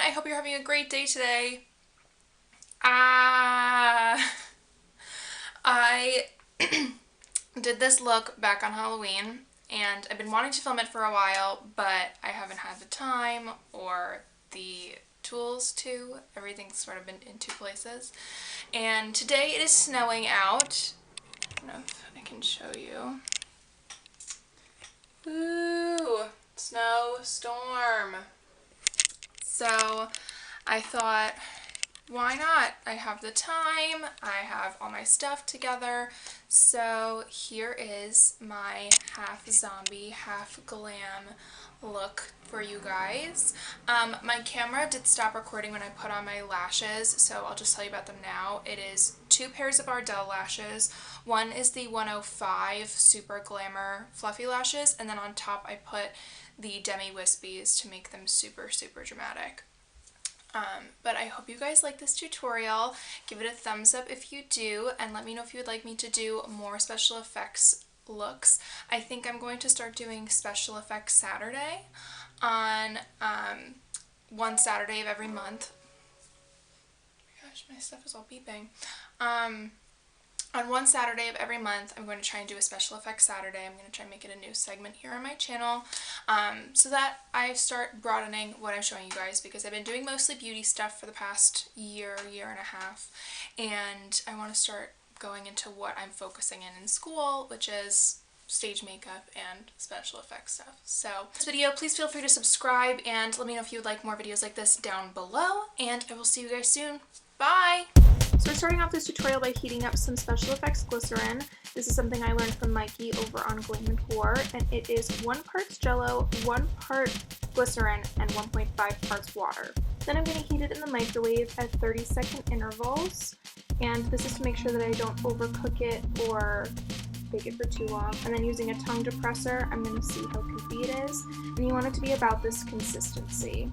I hope you're having a great day today. I did this look back on Halloween, and I've been wanting to film it for a while, but I haven't had the time or the tools to. Everything's sort of been in two places. And today it is snowing out. I don't know if I can show you. Ooh, snowstorm. So I thought, why not? I have the time, I have all my stuff together, so here is my half zombie, half glam look for you guys. My camera did stop recording when I put on my lashes, so I'll just tell you about them now. It is 2 pairs of Ardell lashes. One is the 105 Super Glamour Fluffy Lashes, and then on top I put the Demi Wispies to make them super, super dramatic. But I hope you guys like this tutorial. Give it a thumbs up if you do, and let me know if you would like me to do more special effects looks. I think I'm going to start doing special effects Saturday on one Saturday of every month. Oh my gosh, my stuff is all beeping. On one Saturday of every month, I'm going to try and do a special effects Saturday. I'm going to try and make it a new segment here on my channel, so that I start broadening what I'm showing you guys, because I've been doing mostly beauty stuff for the past year and a half, and I want to start going into what I'm focusing in school, which is stage makeup and special effects stuff. So this video, please feel free to subscribe and let me know if you would like more videos like this down below, and I will see you guys soon. Bye! So we're starting off this tutorial by heating up some special effects glycerin. This is something I learned from Mikey over on Glam, and it is 1 part Jello, 1 part glycerin, and 1.5 parts water. Then I'm going to heat it in the microwave at 30-second intervals, and this is to make sure that I don't overcook it or bake it for too long. And then using a tongue depressor, I'm going to see how goopy it is, and you want it to be about this consistency.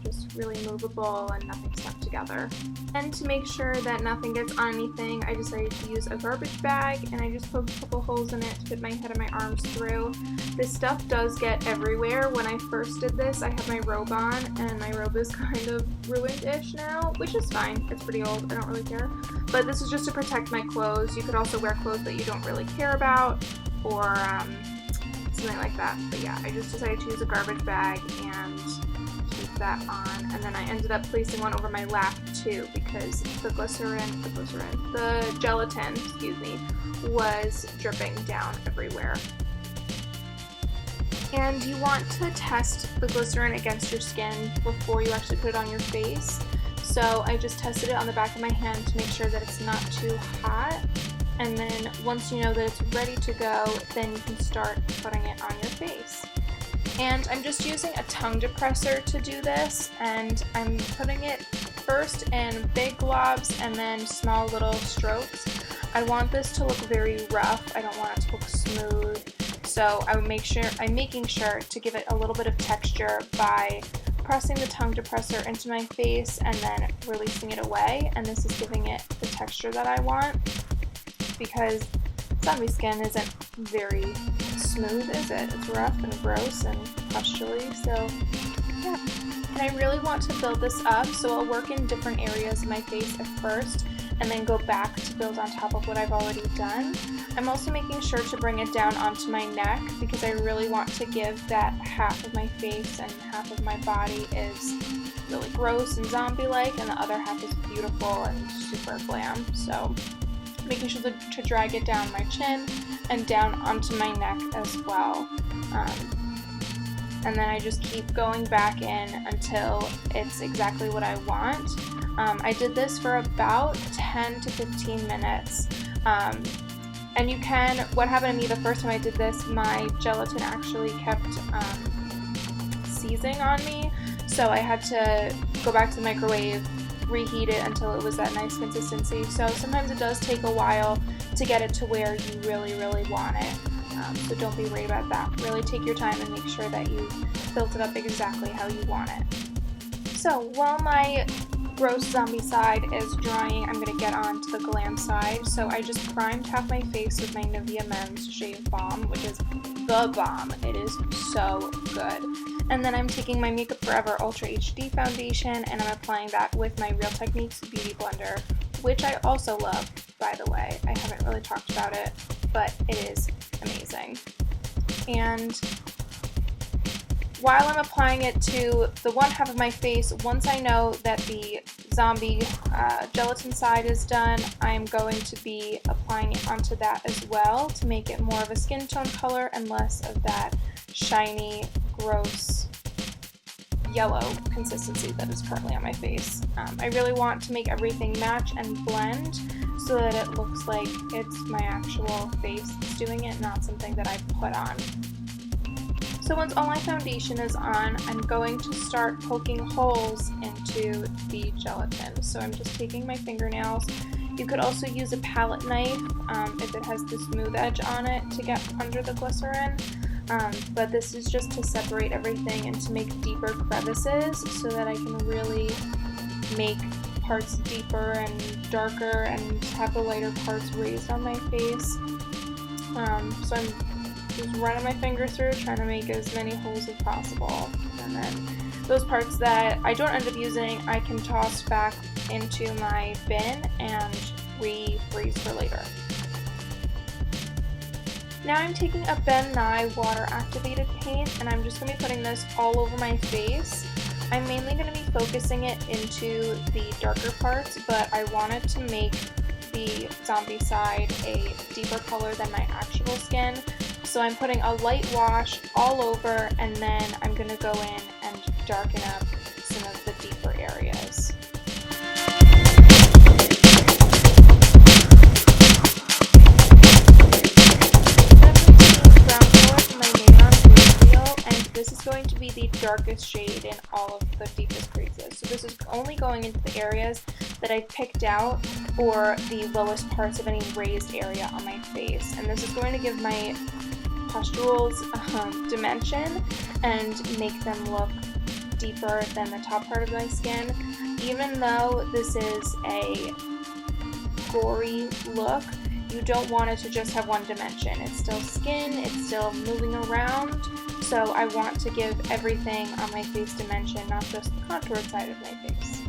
Just really movable and nothing stuck together. And to make sure that nothing gets on anything, I decided to use a garbage bag, and I just poked a couple holes in it to fit my head and my arms through. This stuff does get everywhere. When I first did this, I had my robe on, and my robe is kind of ruined-ish now, which is fine. It's pretty old. I don't really care. But this is just to protect my clothes. You could also wear clothes that you don't really care about, or something like that. But yeah, I just decided to use a garbage bag and keep that on, and then I ended up placing one over my lap too, because the gelatin, excuse me, was dripping down everywhere. And you want to test the glycerin against your skin before you actually put it on your face. So I just tested it on the back of my hand to make sure that it's not too hot. And then once you know that it's ready to go, then you can start putting it on your face. And I'm just using a tongue depressor to do this, and I'm putting it first in big globs and then small little strokes. I want this to look very rough. I don't want it to look smooth. So I'm making sure to give it a little bit of texture by pressing the tongue depressor into my face and then releasing it away, and this is giving it the texture that I want, because zombie skin isn't very smooth, is it? It's rough and gross and pustully, so yeah. And I really want to build this up, so I'll work in different areas of my face at first and then go back to build on top of what I've already done. I'm also making sure to bring it down onto my neck, because I really want to give that half of my face and half of my body is really gross and zombie-like, and the other half is beautiful and super glam. So making sure to drag it down my chin and down onto my neck as well. And then I just keep going back in until it's exactly what I want. I did this for about 10 to 15 minutes. And you can, what happened to me the first time I did this, my gelatin actually kept seizing on me, so I had to go back to the microwave, reheat it until it was that nice consistency. So sometimes it does take a while to get it to where you really, really want it. So don't be worried about that. Really take your time and make sure that you built it up exactly how you want it. So while my gross zombie side is drying, I'm going to get on to the glam side. So I just primed half my face with my Nivea Men's Shave Balm, which is the bomb. It is so good. And then I'm taking my Makeup Forever Ultra HD foundation and I'm applying that with my Real Techniques Beauty Blender, which I also love, by the way. I haven't really talked about it, but it is amazing. And while I'm applying it to the one half of my face, once I know that the zombie gelatin side is done, I'm going to be applying it onto that as well to make it more of a skin tone color and less of that shiny, gross yellow consistency that is currently on my face. I really want to make everything match and blend so that it looks like it's my actual face that's doing it, not something that I put on. So once all my foundation is on, I'm going to start poking holes into the gelatin. So I'm just taking my fingernails. You could also use a palette knife if it has the smooth edge on it to get under the glycerin. But this is just to separate everything and to make deeper crevices so that I can really make parts deeper and darker and have the lighter parts raised on my face. So I'm just running my finger through, trying to make as many holes as possible. And then those parts that I don't end up using, I can toss back into my bin and refreeze for later. Now I'm taking a Ben Nye water activated paint and I'm just going to be putting this all over my face. I'm mainly going to be focusing it into the darker parts, but I wanted to make the zombie side a deeper color than my actual skin. So I'm putting a light wash all over and then I'm going to go in and darken up some of the deeper areas. This is going to be the darkest shade in all of the deepest creases. So this is only going into the areas that I've picked out or the lowest parts of any raised area on my face. And this is going to give my pustules dimension and make them look deeper than the top part of my skin. Even though this is a gory look, you don't want it to just have one dimension. It's still skin, it's still moving around. So I want to give everything on my face dimension, not just the contoured side of my face.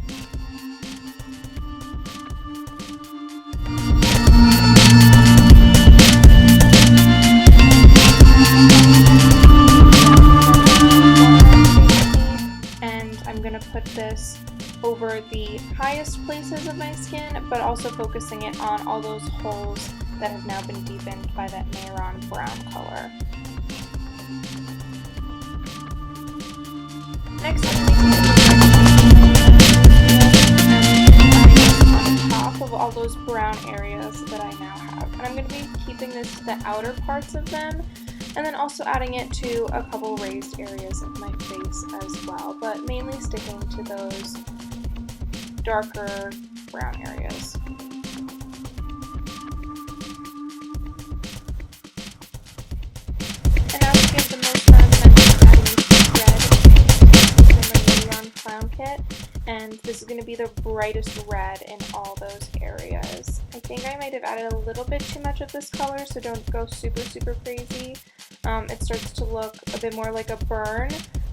And I'm going to put this over the highest places of my skin, but also focusing it on all those holes that have now been deepened by that Mayron brown color. Next, I'm going to on top of all those brown areas that I now have. And I'm going to be keeping this to the outer parts of them, and then also adding it to a couple raised areas of my face as well, but mainly sticking to those darker brown areas. And now to give the most fun, I'm adding red Clown Kit, and this is going to be the brightest red in all those areas. I think I might have added a little bit too much of this color, so don't go super crazy. It starts to look a bit more like a burn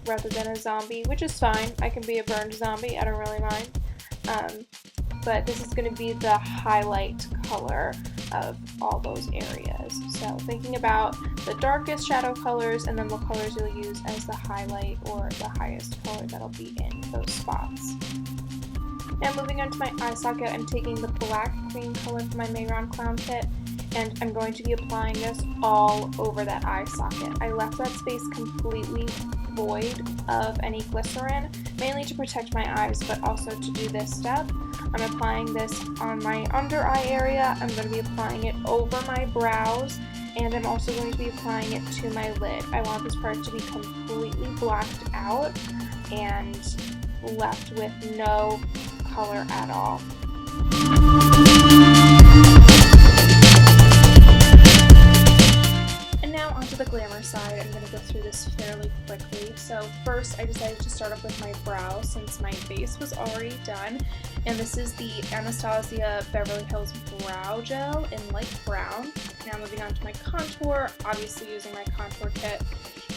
rather than a zombie, which is fine. I can be a burned zombie, I don't really mind. But this is going to be the highlight color of all those areas. So thinking about the darkest shadow colors and then what colors you'll use as the highlight or the highest color that'll be in those spots. Now moving on to my eye socket, I'm taking the black cream color from my Mayron Clown Kit and I'm going to be applying this all over that eye socket. I left that space completely void of any glycerin, mainly to protect my eyes, but also to do this step. I'm applying this on my under eye area, I'm going to be applying it over my brows, and I'm also going to be applying it to my lid. I want this part to be completely blacked out and left with no color at all. And now onto the glamour side. I'm going to go through this fairly quickly. So first I decided to start off with my brow since my base was already done. And this is the Anastasia Beverly Hills Brow Gel in light brown. Now moving on to my contour, obviously using my contour kit.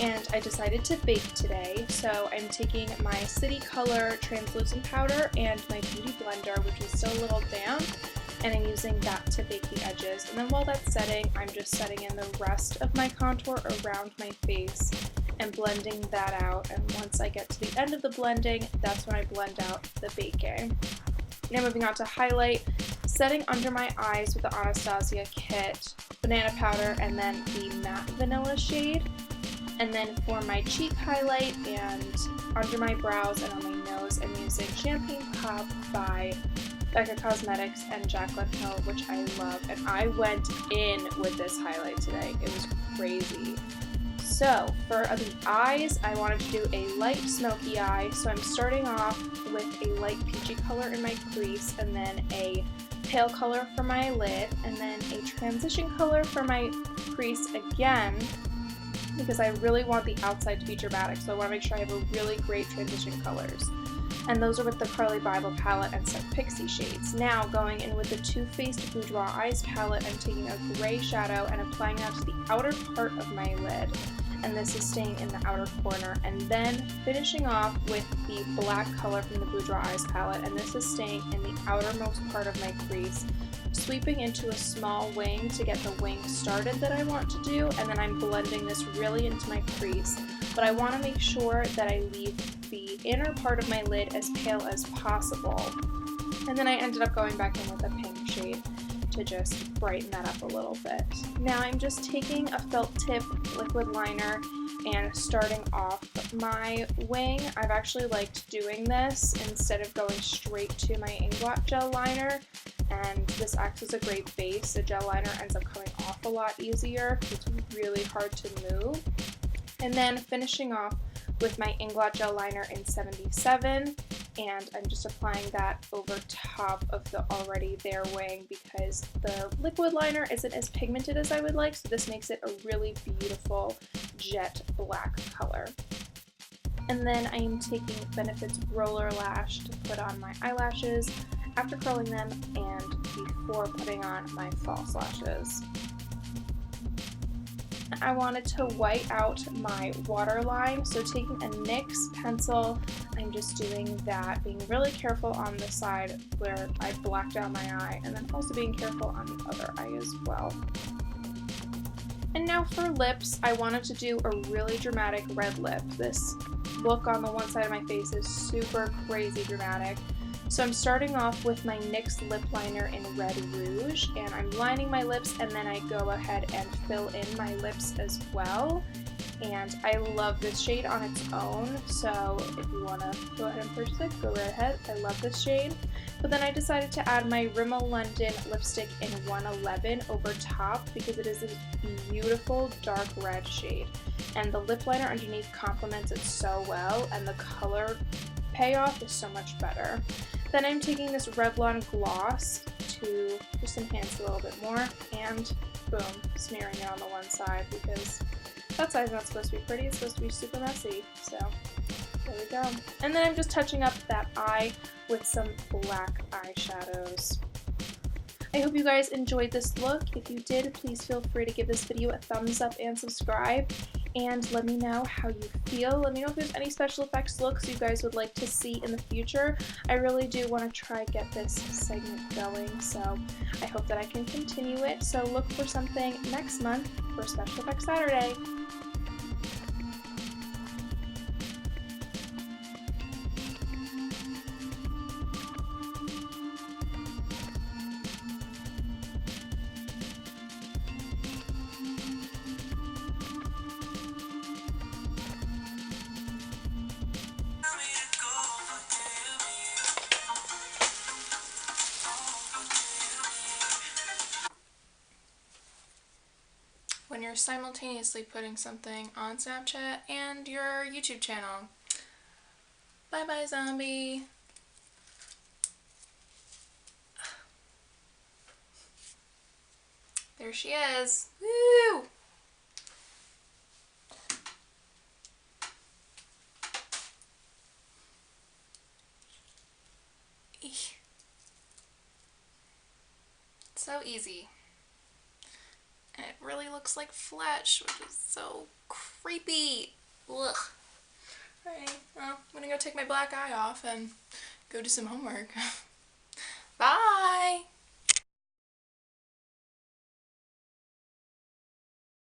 And I decided to bake today, so I'm taking my City Color translucent powder and my beauty blender, which is still a little damp, and I'm using that to bake the edges. And then while that's setting, I'm just setting in the rest of my contour around my face and blending that out. And once I get to the end of the blending, that's when I blend out the baking. Now moving on to highlight, setting under my eyes with the Anastasia kit, banana powder, and then the matte vanilla shade. And then for my cheek highlight and under my brows and on my nose, I'm using Champagne Pop by Becca Cosmetics and Jaclyn Hill, which I love. And I went in with this highlight today. It was crazy. So for the eyes, I wanted to do a light smoky eye. So I'm starting off with a light peachy color in my crease, and then a pale color for my lid, and then a transition color for my crease again, because I really want the outside to be dramatic, so I want to make sure I have a really great transition colors. And those are with the Carly Bible palette and some Pixie shades. Now going in with the Too Faced Boudoir Eyes palette, I'm taking a gray shadow and applying that to the outer part of my lid. And this is staying in the outer corner. And then finishing off with the black color from the Boudoir Eyes palette, and this is staying in the outermost part of my crease, sweeping into a small wing to get the wing started that I want to do, and then I'm blending this really into my crease. But I want to make sure that I leave the inner part of my lid as pale as possible. And then I ended up going back in with a pink shade to just brighten that up a little bit. Now I'm just taking a felt tip liquid liner and starting off my wing. I've actually liked doing this instead of going straight to my Inglot gel liner, and this acts as a great base. The gel liner ends up coming off a lot easier because it's really hard to move. And then finishing off with my Inglot gel liner in 77, and I'm just applying that over top of the already there wing because the liquid liner isn't as pigmented as I would like, so this makes it a really beautiful jet black color. And then I am taking Benefit's Roller Lash to put on my eyelashes after curling them and before putting on my false lashes. I wanted to white out my waterline, so taking a NYX pencil, I'm just doing that, being really careful on the side where I blacked out my eye, and then also being careful on the other eye as well. And now for lips, I wanted to do a really dramatic red lip. This look on the one side of my face is super crazy dramatic. So I'm starting off with my NYX lip liner in Red Rouge, and I'm lining my lips, and then I go ahead and fill in my lips as well. And I love this shade on its own, so if you want to go ahead and purchase it, go right ahead. I love this shade. But then I decided to add my Rimmel London lipstick in 111 over top because it is this beautiful dark red shade. And the lip liner underneath complements it so well, and the color payoff is so much better. Then I'm taking this Revlon gloss to just enhance it a little bit more, and boom, smearing it on the one side because that side's not supposed to be pretty, it's supposed to be super messy. So there we go. And then I'm just touching up that eye with some black eyeshadows. I hope you guys enjoyed this look. If you did, please feel free to give this video a thumbs up and subscribe. And let me know how you feel. Let me know if there's any special effects looks you guys would like to see in the future. I really do want to try get this segment going, so I hope that I can continue it. So look for something next month for Special Effects Saturday. When you're simultaneously putting something on Snapchat and your YouTube channel. Bye bye, zombie. There she is. Woo! Eek. So easy. And it really looks like flesh, which is so creepy. Ugh. Alright, well, I'm gonna go take my black eye off and go do some homework. Bye!